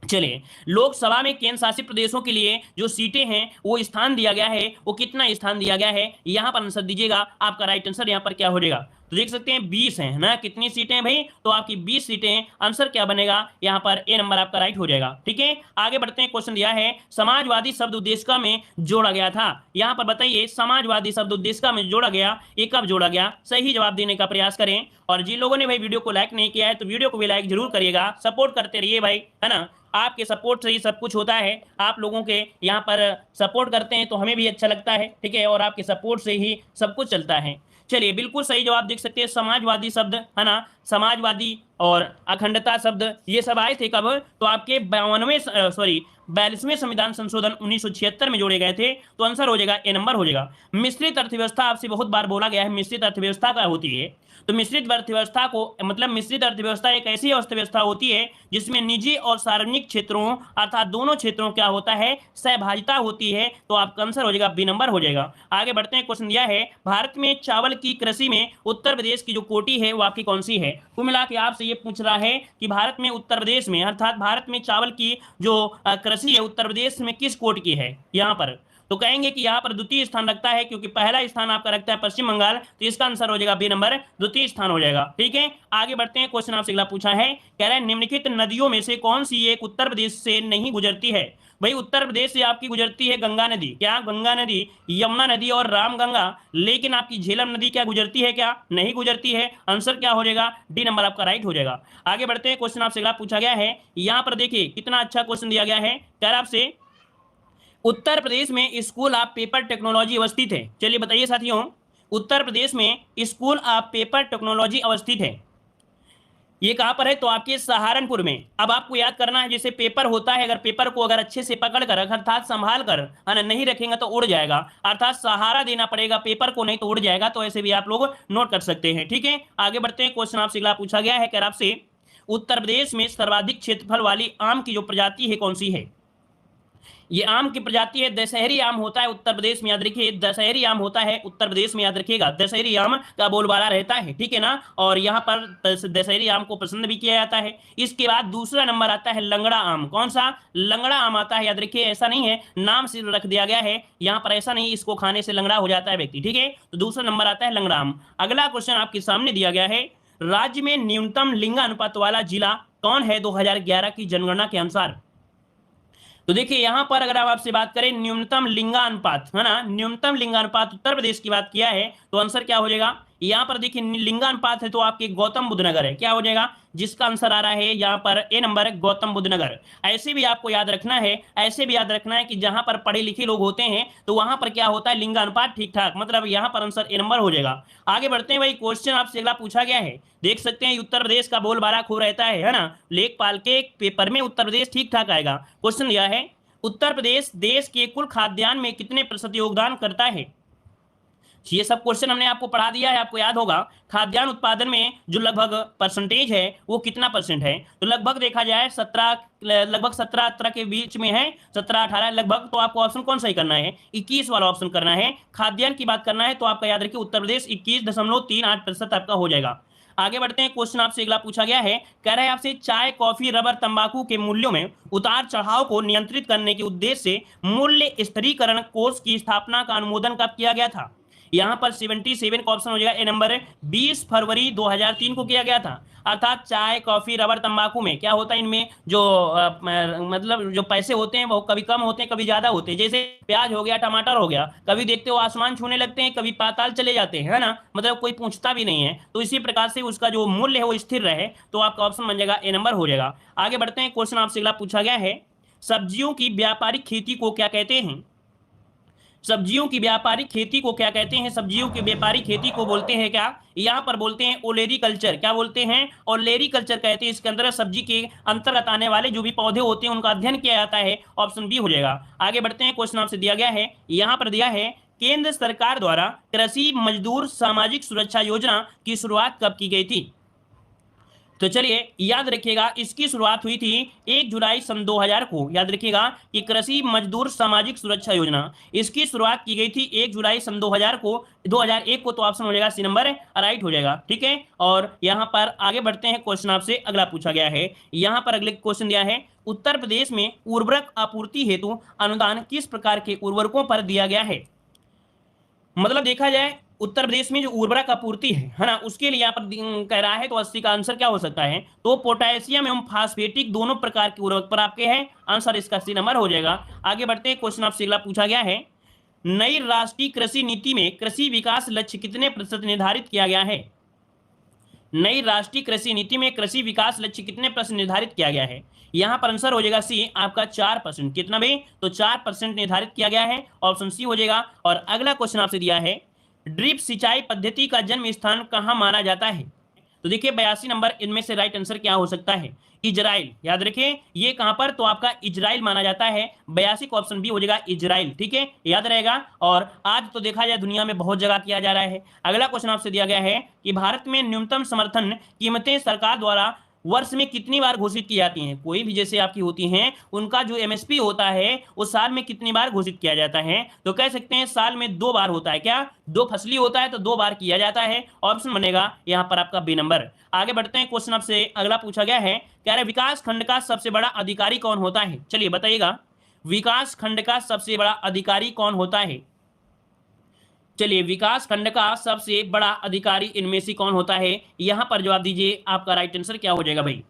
चलिए, लोकसभा में केंद्र शासित प्रदेशों के लिए जो सीटें हैं वो स्थान दिया गया है, वो कितना स्थान दिया गया है? यहां पर आंसर दीजिएगा, आपका राइट आंसर यहां पर क्या हो जाएगा? तो देख सकते हैं 20 है ना। कितनी सीटें हैं भाई? तो आपकी 20 सीटें। आंसर क्या बनेगा? यहां पर ए नंबर आपका राइट हो जाएगा, ठीक है। आगे बढ़ते हैं, क्वेश्चन दिया है, समाजवादी शब्द उद्देशिका में जोड़ा गया था। यहां पर बताइए, समाजवादी शब्द उद्देशिका में जोड़ा गया, ये कब जोड़ा गया? सही जवाब देने का प्रयास करें। और जिन लोगों ने भाई वीडियो को लाइक नहीं किया है तो वीडियो को भी लाइक जरूर करिएगा, सपोर्ट करते रहिए भाई, है ना। आपके सपोर्ट से ही सब कुछ होता है। आप लोगों के यहाँ पर सपोर्ट करते हैं तो हमें भी अच्छा लगता है, ठीक है, और आपके सपोर्ट से ही सब कुछ चलता है। चलिए, बिल्कुल सही जवाब देख सकते हैं, समाजवादी शब्द, है ना। समाजवादी और अखंडता शब्द, ये सब आए थे कब? तो आपके 42वें संविधान संशोधन 1976 में जोड़े गए थे। तो आंसर हो जाएगा ए नंबर हो जाएगा। मिश्रित अर्थव्यवस्था आपसे बहुत बार बोला गया है, मिश्रित अर्थव्यवस्था क्या होती है? तो मिश्रित अर्थव्यवस्था को मतलब मिश्रित अर्थव्यवस्था एक ऐसी अर्थव्यवस्था होती है जिसमें निजी और सार्वजनिक क्षेत्रों अर्थात दोनों क्षेत्रों क्या होता है, सहभागिता होती है। तो आपका आंसर हो जाएगा बी नंबर हो जाएगा। आगे बढ़ते हैं, क्वेश्चन दिया है भारत में चावल की कृषि में उत्तर प्रदेश की जो कोटि है वो आपकी कौन सी है? कुल मिला के आपसे ये पूछ रहा है कि भारत में उत्तर प्रदेश में अर्थात भारत में चावल की जो कृषि है उत्तर प्रदेश में किस कोटि की है यहाँ पर? तो कहेंगे कि यहाँ पर द्वितीय स्थान रखता है, क्योंकि पहला स्थान आपका रखता है पश्चिम बंगाल, तो इसका आंसर हो जाएगा बी नंबर, द्वितीय स्थान हो जाएगा। ठीक है, आगे बढ़ते हैं, क्वेश्चन आपसे अगला पूछा है, कह रहा है निम्नलिखित नदियों में से कौन सी एक उत्तर प्रदेश से नहीं गुजरती है? भाई उत्तर प्रदेश से आपकी गुजरती है गंगा नदी, क्या गंगा नदी, यमुना नदी और रामगंगा, लेकिन आपकी झेलम नदी क्या गुजरती है? क्या नहीं गुजरती है? आंसर क्या हो जाएगा? डी नंबर आपका राइट हो जाएगा। आगे बढ़ते हैं, क्वेश्चन आपसे अगला पूछा गया है, यहाँ पर देखिए कितना अच्छा क्वेश्चन दिया गया है, कह रहा आपसे उत्तर प्रदेश में स्कूल ऑफ पेपर टेक्नोलॉजी अवस्थित है। चलिए बताइए साथियों, उत्तर प्रदेश में स्कूल ऑफ पेपर टेक्नोलॉजी अवस्थित है, ये कहां पर है? तो आपके सहारनपुर में। अब आपको याद करना है, जैसे पेपर होता है, अगर पेपर को अगर अच्छे से पकड़ कर अर्थात संभाल कर नहीं रखेंगे तो उड़ जाएगा, अर्थात सहारा देना पड़ेगा पेपर को, नहीं तो उड़ जाएगा। तो ऐसे भी आप लोग नोट कर सकते हैं। ठीक है, आगे बढ़ते हैं, क्वेश्चन आपसे अगला पूछा गया है, कह आपसे उत्तर प्रदेश में सर्वाधिक क्षेत्रफल वाली आम की जो प्रजाति है कौन सी है? ये आम की प्रजाति है, दशहरी आम होता है उत्तर प्रदेश में, याद रखिए दशहरी आम होता है उत्तर प्रदेश में, याद रखिएगा दशहरी आम का बोलबाला रहता है। ठीक है ना, और यहाँ पर दशहरी आम को पसंद भी किया जाता है। इसके बाद दूसरा नंबर आता है लंगड़ा आम। कौन सा? लंगड़ा आम आता है, याद रखिए, ऐसा नहीं है नाम सिर्फ रख दिया गया है, यहाँ पर ऐसा नहीं इसको खाने से लंगड़ा हो जाता है व्यक्ति। ठीक है, तो दूसरा नंबर आता है लंगड़ा आम। अगला क्वेश्चन आपके सामने दिया गया है, राज्य में न्यूनतम लिंगानुपात वाला जिला कौन है 2011 की जनगणना के अनुसार? तो देखिए यहां पर अगर आप आपसे बात करें न्यूनतम लिंगानुपात, है ना, न्यूनतम लिंगानुपात उत्तर प्रदेश की बात किया है, तो आंसर क्या हो जाएगा? यहां पर देखिए लिंगानुपात है तो आपके गौतम बुद्ध नगर है, क्या हो जाएगा? जिसका आंसर आ रहा है यहां पर ए नंबर, गौतम बुद्ध नगर। ऐसे भी आपको याद रखना है, ऐसे भी याद रखना है कि जहां पर पढ़े लिखे लोग होते हैं तो वहां पर क्या होता है, लिंगानुपात ठीक ठाक, मतलब यहां पर आंसर ए नंबर हो जाएगा। आगे बढ़ते हैं भाई, क्वेश्चन आपसे अगला पूछा गया है, देख सकते हैं उत्तर प्रदेश का बोलबाला खूब रहता है ना, लेखपाल के पेपर में उत्तर प्रदेश ठीक ठाक आएगा। क्वेश्चन दिया है उत्तर प्रदेश देश के कुल खाद्यान्न में कितने प्रतिशत योगदान करता है? ये सब क्वेश्चन हमने आपको पढ़ा दिया है, आपको याद होगा। खाद्यान्न उत्पादन में जो लगभग परसेंटेज है वो कितना परसेंट है? तो लगभग देखा जाए 17 के बीच में है, 17-18 लगभग। तो आपको ऑप्शन कौन सा ही करना है? 21 वाला ऑप्शन करना है। खाद्यान्न की बात करना है तो आपका याद रखिए उत्तर प्रदेश 21.38% आपका हो जाएगा। आगे बढ़ते हैं, क्वेश्चन आपसे अगला पूछा गया है, कह रहा है आपसे चाय, कॉफी, रबर, तंबाकू के मूल्यों में उतार चढ़ाव को नियंत्रित करने के उद्देश्य से मूल्य स्थिरीकरण कोष की स्थापना का अनुमोदन कब किया गया था? यहां पर 77 का ऑप्शन हो जाएगा ए नंबर, 20 फरवरी 2003 को किया गया था। अर्थात चाय, कॉफी, रबर, तंबाकू में क्या होता है, इनमें जो मतलब जो पैसे होते हैं वो कभी कम होते हैं कभी ज्यादा होते हैं। जैसे प्याज हो गया, टमाटर हो गया, कभी देखते हो आसमान छूने लगते हैं, कभी पाताल चले जाते हैं, है ना, मतलब कोई पूछता भी नहीं है। तो इसी प्रकार से उसका जो मूल्य है वो स्थिर रहे, तो आपका ऑप्शन बन जाएगा ए नंबर हो जाएगा। आगे बढ़ते हैं, क्वेश्चन आपसे अगला पूछा गया है, सब्जियों की व्यापारिक खेती को क्या कहते हैं? सब्जियों की व्यापारिक खेती को क्या कहते हैं? सब्जियों की व्यापारिक खेती को बोलते हैं क्या? यहाँ पर बोलते हैं ओलेरीकल्चर। क्या बोलते हैं? ओलेरीकल्चर कहते हैं। इसके अंदर सब्जी के अंतर्गत आने वाले जो भी पौधे होते हैं उनका अध्ययन किया जाता है। ऑप्शन बी हो जाएगा। आगे बढ़ते हैं, क्वेश्चन आपसे दिया गया है, यहाँ पर दिया है केंद्र सरकार द्वारा कृषि मजदूर सामाजिक सुरक्षा योजना की शुरुआत कब की गई थी? तो चलिए याद रखिएगा, इसकी शुरुआत हुई थी 1 जुलाई सन 2000 को। याद रखिएगा कि कृषि मजदूर सामाजिक सुरक्षा योजना, इसकी शुरुआत की गई थी 1 जुलाई सन 2000 को, 2001 को। तो ऑप्शन हो जाएगा सी नंबर, राइट हो जाएगा। ठीक है, और यहाँ पर आगे बढ़ते हैं, क्वेश्चन आपसे अगला पूछा गया है, यहाँ पर अगले क्वेश्चन दिया है, उत्तर प्रदेश में उर्वरक आपूर्ति हेतु अनुदान किस प्रकार के उर्वरकों पर दिया गया है? मतलब देखा जाए उत्तर प्रदेश में जो उर्वरक आपूर्ति है ना, उसके लिए यहाँ पर कह रहा है, तो 80 का आंसर क्या हो सकता है? तो पोटेशियम एवं फास्फेटिक दोनों प्रकार के उर्वरक पर आपके हैं, आंसर इसका सी नंबर हो जाएगा। आगे बढ़ते हैं, क्वेश्चन आपसे अगला पूछा गया है, नई राष्ट्रीय कृषि नीति में कृषि विकास लक्ष्य कितने प्रतिशत निर्धारित किया गया है? नई राष्ट्रीय कृषि नीति में कृषि विकास लक्ष्य कितने प्रतिशत निर्धारित किया गया है? यहाँ पर आंसर हो जाएगा सी आपका 4%। कितना भी? तो 4% निर्धारित किया गया है, ऑप्शन सी हो जाएगा। और अगला क्वेश्चन आपसे दिया है, ड्रिप सिंचाई पद्धति का जन्म स्थान कहाँ माना जाता है? तो देखिए 82 नंबर इनमें से राइट आंसर क्या हो सकता है? इजराइल। याद रखें ये कहां पर, तो आपका इजराइल माना जाता है। 82 का ऑप्शन बी हो जाएगा इजराइल। ठीक है, याद रहेगा। और आज तो देखा जाए दुनिया में बहुत जगह किया जा रहा है। अगला क्वेश्चन आपसे दिया गया है कि भारत में न्यूनतम समर्थन कीमतें सरकार द्वारा वर्ष में कितनी बार घोषित की जाती हैं? कोई भी जैसे आपकी होती हैं, उनका जो एमएसपी होता है वो साल में कितनी बार घोषित किया जाता है? तो कह सकते हैं साल में 2 बार होता है। क्या 2 फसली होता है तो 2 बार किया जाता है। ऑप्शन बनेगा यहाँ पर आपका बी नंबर। आगे बढ़ते हैं, क्वेश्चन आपसे अगला पूछा गया है, कह रहे विकास खंड का सबसे बड़ा अधिकारी कौन होता है? चलिए बताइएगा, विकास खंड का सबसे बड़ा अधिकारी कौन होता है? चलिए, विकास खंड का सबसे बड़ा अधिकारी इनमें से कौन होता है? यहां पर जवाब दीजिए, आपका राइट आंसर क्या हो जाएगा भाई?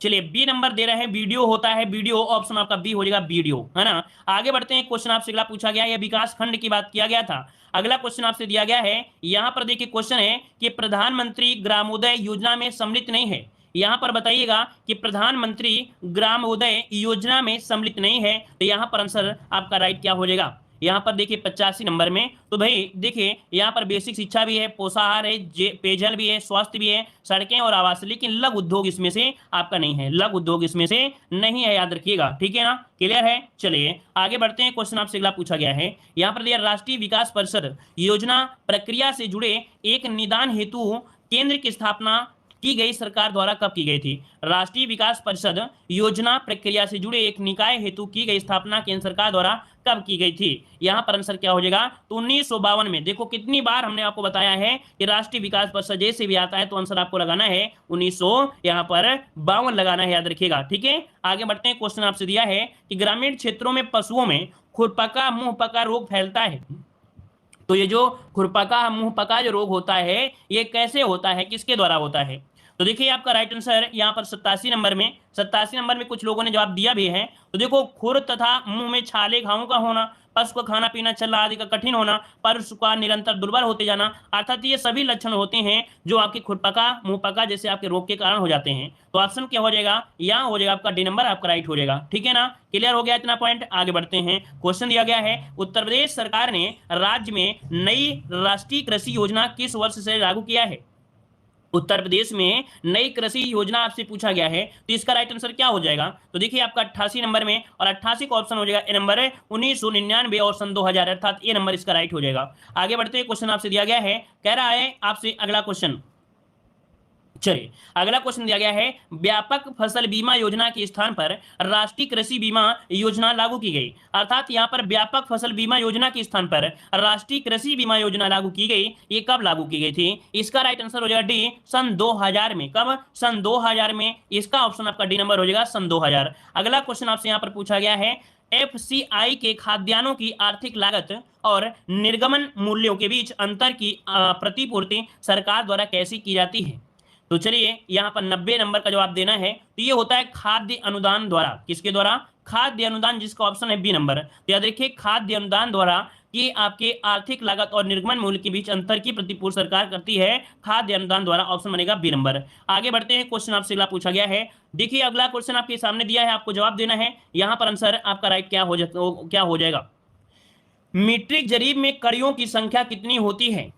चलिए बी नंबर दे रहे हैं, वीडियो होता है। वीडियो ऑप्शन आपका बी हो जाएगा, वीडियो, है ना। आगे बढ़ते हैं, क्वेश्चन आपसे अगला पूछा गया है, विकास खंड की बात किया गया था। अगला क्वेश्चन आपसे दिया गया है, यहां पर देखिए क्वेश्चन है कि प्रधानमंत्री ग्रामोदय योजना में सम्मिलित नहीं है। यहां पर बताइएगा कि प्रधानमंत्री ग्रामोदय योजना में सम्मिलित नहीं है, तो यहां पर आंसर आपका राइट क्या हो जाएगा? यहाँ पर देखिए 85 नंबर में, तो भाई देखिए यहाँ पर बेसिक शिक्षा भी है, पोषाहार है, पेयजल भी है, स्वास्थ्य भी है, सड़कें और आवास, लेकिन लघु उद्योग इसमें से आपका नहीं है। लघु उद्योग इसमें से नहीं है, याद रखिएगा। ठीक है ना, क्लियर है। चलिए आगे बढ़ते हैं, क्वेश्चन आपसे अगला पूछा गया है, यहाँ पर दिया राष्ट्रीय विकास परिषद योजना प्रक्रिया से जुड़े एक निदान हेतु केंद्र की स्थापना की गई सरकार द्वारा कब की गई थी? राष्ट्रीय विकास परिषद योजना प्रक्रिया से जुड़े एक निकाय हेतु की गई स्थापना केंद्र सरकार द्वारा कब की गई थी? यहां पर आंसर क्या हो जाएगा? तो 1952 में। देखो कितनी बार हमने आपको बताया है कि राष्ट्रीय विकास परिषद जैसे भी आता है तो आंसर आपको लगाना है 1952 यहाँ पर 52 लगाना है, याद रखिएगा। ठीक है, आगे बढ़ते हैं, क्वेश्चन आपसे दिया है कि ग्रामीण क्षेत्रों में पशुओं में खुरपका मुंहपका रोग फैलता है। तो ये जो खुरपका मुंहपका जो रोग होता है ये कैसे होता है, किसके द्वारा होता है? तो देखिए आपका राइट आंसर यहाँ पर 87 नंबर में, 87 नंबर में कुछ लोगों ने जवाब दिया भी है। तो देखो, खुर तथा मुंह में छाले घावों का होना, पशु का खाना पीना चलना आदि का कठिन होना, पशु का निरंतर दुर्बल होते जाना, अर्थात ये सभी लक्षण होते हैं जो आपके खुरपका मुंहपका जैसे आपके रोग के कारण हो जाते हैं। तो ऑप्शन क्या हो जाएगा? यहाँ हो जाएगा आपका डी नंबर, आपका राइट हो जाएगा। ठीक है ना, क्लियर हो गया इतना पॉइंट। आगे बढ़ते हैं, क्वेश्चन दिया गया है, उत्तर प्रदेश सरकार ने राज्य में नई राष्ट्रीय कृषि योजना किस वर्ष से लागू किया है? उत्तर प्रदेश में नई कृषि योजना आपसे पूछा गया है, तो इसका राइट आंसर क्या हो जाएगा? तो देखिए आपका 88 नंबर में, और 88 का ऑप्शन हो जाएगा ए नंबर 1999 और सन 2000, अर्थात ए नंबर इसका राइट हो जाएगा। आगे बढ़ते हैं, क्वेश्चन आपसे दिया गया है, कह रहा है आपसे अगला क्वेश्चन। चलिए अगला क्वेश्चन दिया गया है, व्यापक फसल बीमा योजना के स्थान पर राष्ट्रीय कृषि बीमा योजना लागू की गई। अर्थात यहाँ पर व्यापक फसल बीमा योजना के स्थान पर राष्ट्रीय कृषि बीमा योजना लागू की गई। ये कब लागू की गई थी? इसका राइट आंसर हो जाएगा डी, सन 2000 में। कब? सन 2000 में। इसका ऑप्शन आपका डी नंबर हो जाएगा, सन 2000। अगला क्वेश्चन आपसे यहाँ पर पूछा गया है, एफसीआई के खाद्यान्नों की आर्थिक लागत और निर्गमन मूल्यों के बीच अंतर की प्रतिपूर्ति सरकार द्वारा कैसे की जाती है? तो चलिए यहाँ पर 90 नंबर का जवाब देना है। तो ये होता है खाद्य अनुदान द्वारा। किसके द्वारा? खाद्य अनुदान, जिसका ऑप्शन है बी नंबर। तो याद रखिए खाद्य अनुदान द्वारा ये आपके आर्थिक लागत और निर्गमन मूल्य के बीच अंतर की प्रतिपूर्ति सरकार करती है, खाद्य अनुदान द्वारा। ऑप्शन बनेगा बी नंबर। आगे बढ़ते हैं, क्वेश्चन आपसे अगला पूछा गया है। देखिए अगला क्वेश्चन आपके सामने दिया है, आपको जवाब देना है। यहाँ पर आंसर आपका राइट क्या हो जाएगा? मीट्रिक जरीब में कड़ियों की संख्या कितनी होती है?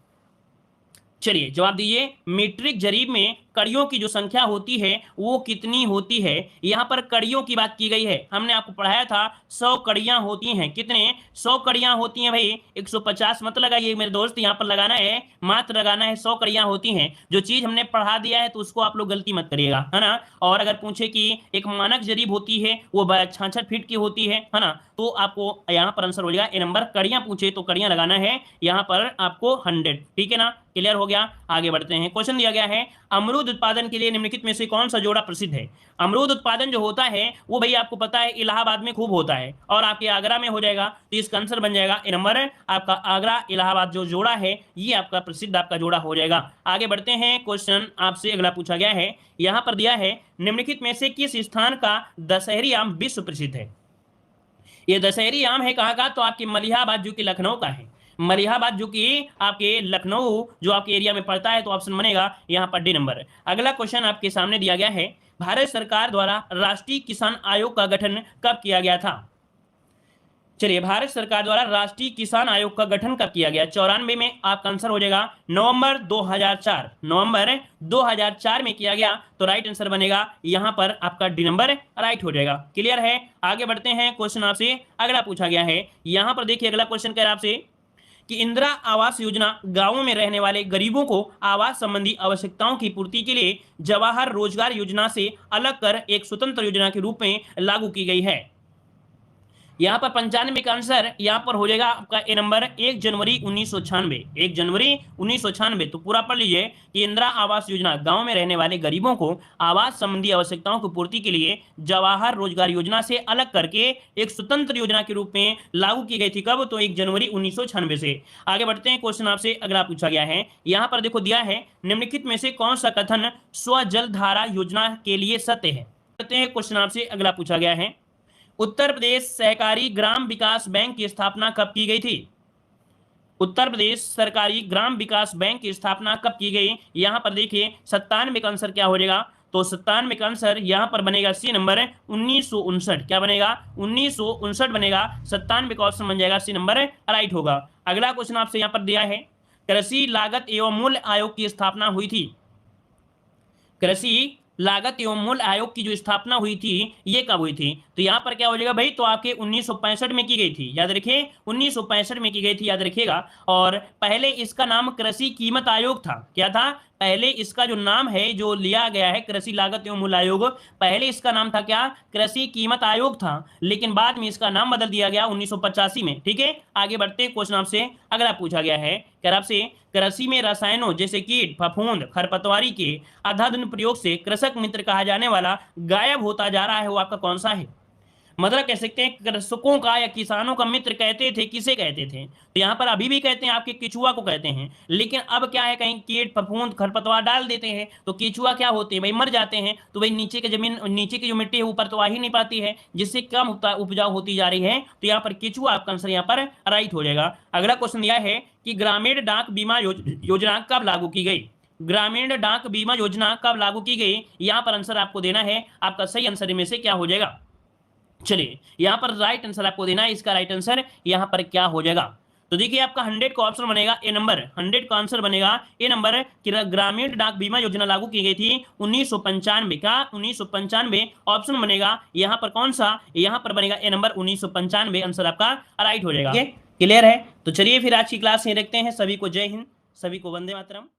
चलिए जवाब दीजिए, मीट्रिक जरीब में कड़ियों की जो संख्या होती है वो कितनी होती है? यहाँ पर कड़ियों की बात की गई है। हमने आपको पढ़ाया था 100 कड़ियां होती हैं। कितने? 100 कड़ियां होती हैं भाई। 150 मत लगाइए मेरे दोस्त, यहाँ पर लगाना है, मात्र लगाना है 100 कड़ियां होती हैं। जो चीज हमने पढ़ा दिया है तो उसको आप लोग गलती मत करिएगा, है ना। और अगर पूछे कि एक मानक जरीब होती है वो 66 फीट की होती है ना, तो आपको यहाँ पर आंसर हो जाएगा ए नंबर। कड़ियां पूछे तो कड़ियां लगाना है यहाँ पर आपको 100। ठीक है ना, क्लियर हो गया। आगे बढ़ते हैं, क्वेश्चन दिया गया है, अमरूद उत्पादन के लिए निम्नलिखित में से कौन सा जोड़ा प्रसिद्ध है? अमरूद उत्पादन जो होता है वो भाई आपको पता है इलाहाबाद में खूब होता है और आपके आगरा में हो जाएगा। तो इसका आंसर बन जाएगा ए नंबर, आपका आगरा इलाहाबाद जो जोड़ा है ये आपका प्रसिद्ध आपका जोड़ा हो जाएगा। आगे बढ़ते हैं, क्वेश्चन आपसे अगला पूछा गया है, यहां पर दिया है, निम्नलिखित में से किस स्थान का दशहरी आम विश्व प्रसिद्ध है? ये दशहरी आम है कहाँ का? तो आपके मलिहाबाद जो कि लखनऊ का है। मलिहाबाद जो कि आपके लखनऊ जो आपके एरिया में पड़ता है, तो ऑप्शन बनेगा यहाँ पर डी नंबर। अगला क्वेश्चन आपके सामने दिया गया है, भारत सरकार द्वारा राष्ट्रीय किसान आयोग का गठन कब किया गया था? चलिए, भारत सरकार द्वारा राष्ट्रीय किसान आयोग का गठन कब किया गया? 94 में आपका आंसर हो जाएगा नवंबर 2004। नवंबर 2004 में किया गया, तो राइट आंसर बनेगा यहां पर आपका डी नंबर राइट हो जाएगा। क्लियर है? आगे बढ़ते हैं, क्वेश्चन आपसे अगला पूछा गया है। यहां पर देखिए अगला क्वेश्चन कह रहा है आपसे कि इंदिरा आवास योजना गांवों में रहने वाले गरीबों को आवास संबंधी आवश्यकताओं की पूर्ति के लिए जवाहर रोजगार योजना से अलग कर एक स्वतंत्र योजना के रूप में लागू की गई है। यहाँ पर 95 का आंसर यहाँ पर हो जाएगा आपका ए नंबर 1 जनवरी 1996। 1 जनवरी 1996। तो पूरा पढ़ लीजिए कि इंदिरा आवास योजना गांव में रहने वाले गरीबों को आवास संबंधी आवश्यकताओं की पूर्ति के लिए जवाहर रोजगार योजना से अलग करके एक स्वतंत्र योजना के रूप में लागू की गई थी। कब? तो 1 जनवरी 1996 से। आगे बढ़ते हैं, क्वेश्चन आपसे अगला पूछा गया है। यहाँ पर देखो दिया है, निम्नलिखित में से कौन सा कथन स्वजल धारा योजना के लिए सत्य है? करते हैं, क्वेश्चन आपसे अगला पूछा गया है, उत्तर प्रदेश सहकारी ग्राम विकास बैंक की स्थापना कब की गई थी? उत्तर प्रदेश सरकारी ग्राम विकास बैंक की स्थापना कब की गई? यहां पर देखिए 97 का आंसर क्या हो जाएगा? तो 97 का आंसर यहां पर बनेगा सी नंबर 1959। क्या बनेगा? 1959 बनेगा। 97 का ऑप्शन बन जाएगा सी नंबर राइट होगा। अगला क्वेश्चन आपसे यहां पर दिया है, कृषि लागत एवं मूल्य आयोग की स्थापना हुई थी। कृषि लागत एवं मूल्य आयोग की जो स्थापना हुई थी ये कब हुई थी? तो यहां पर क्या हो जाएगा भाई? तो आपके 1965 में की गई थी। याद रखिए 1965 में की गई थी, याद रखिएगा। और पहले इसका नाम कृषि कीमत आयोग था। क्या था? पहले इसका जो नाम है जो लिया गया है कृषि लागत एवं मूल्य आयोग, पहले इसका नाम था क्या? कृषि कीमत आयोग था। लेकिन बाद में इसका नाम बदल दिया गया 1985 में। ठीक है, आगे बढ़ते हैं, क्वेश्चन आपसे अगला पूछा गया है। क्या आपसे कृषि में रसायनों जैसे कीट, फफूंद, खरपतवारी के अंधाधुंध प्रयोग से कृषक मित्र कहा जाने वाला गायब होता जा रहा है, वो आपका कौन सा है? मतलब कह सकते हैं कृषकों का या किसानों का मित्र कहते थे, किसे कहते थे? तो यहाँ पर अभी भी कहते हैं आपके केचुआ को कहते हैं। लेकिन अब क्या है, कहीं कीट, फफूंद, खरपतवार डाल देते हैं तो केचुआ क्या होते हैं भाई? मर जाते हैं। तो भाई नीचे की जमीन, नीचे की जो मिट्टी है ऊपर तो आ ही नहीं पाती है, जिससे कम उपजाऊ होती जा रही है। तो यहाँ पर केचुआ आपका आंसर यहाँ पर राइट हो जाएगा। अगला क्वेश्चन यह है कि ग्रामीण डाक बीमा योजना कब लागू की गई? ग्रामीण डाक बीमा योजना कब लागू की गई? यहाँ पर आंसर आपको देना है। आपका सही आंसर में से क्या हो जाएगा? चलिए, यहां पर राइट आंसर आपको देना है। इसका राइट आंसर यहां पर क्या हो जाएगा? तो देखिए आपका 100 का ऑप्शन बनेगा ए नंबर। 100 का आंसर बनेगा ए नंबर। ग्रामीण डाक बीमा योजना लागू की गई थी 1995 का। 1995 ऑप्शन बनेगा यहां पर कौन सा? यहां पर बनेगा ए नंबर 1995। आंसर आपका राइट हो जाएगा। क्लियर है? तो चलिए फिर आज की क्लास यहीं रखते हैं। सभी को जय हिंद, सभी को वंदे मातरम।